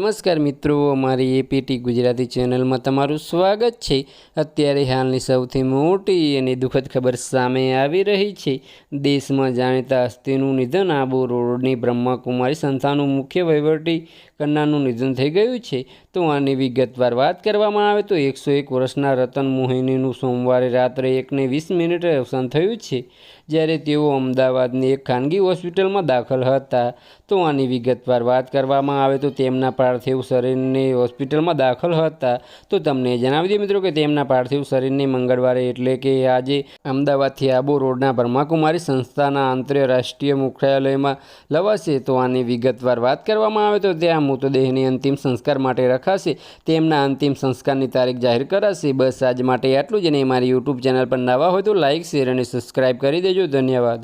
નમસ્કાર મિત્રો, અમારી એપીટી ગુજરાતી ચેનલમાં તમારું સ્વાગત છે। અત્યારે હાલની સૌથી મોટી અને દુઃખદ ખબર સામે આવી રહી છે। દેશમાં જાણીતા હસ્તીનું નિધન, આબુ રોડની બ્રહ્માકુમારી સંસ્થાનું મુખ્ય વહીવટી કરનારનું નિધન થઈ ગયું છે। તો આની વિગતવાર વાત કરવામાં આવે તો 101 વર્ષના રતન મોહિનીનું સોમવારે રાત્રે 1:20 અવસાન થયું છે, જ્યારે તેઓ અમદાવાદની એક ખાનગી હોસ્પિટલમાં દાખલ હતા। તો આની વિગતવાર વાત કરવામાં આવે તો તેમના પાર્થિવ શરીરને હોસ્પિટલમાં દાખલ હતા। તો તમને જણાવી દઈએ મિત્રો કે તેમના પાર્થિવ શરીરને મંગળવારે એટલે કે આજે અમદાવાદથી આબુ રોડના બ્રહ્માકુમારી સંસ્થાના આંતરરાષ્ટ્રીય મુખ્યાલયમાં લવાશે। તો આની વિગતવાર વાત કરવામાં આવે તો ત્યાં મૃતદેહને અંતિમ સંસ્કાર માટે રખાશે। તેમના અંતિમ સંસ્કારની તારીખ જાહેર કરાશે। બસ આજ માટે આટલું જ, અને મારી યુટ્યુબ ચેનલ પર નવા હોય તો લાઇક, શેર અને સબસ્ક્રાઈબ કરી દેજો। ધન્યવાદ।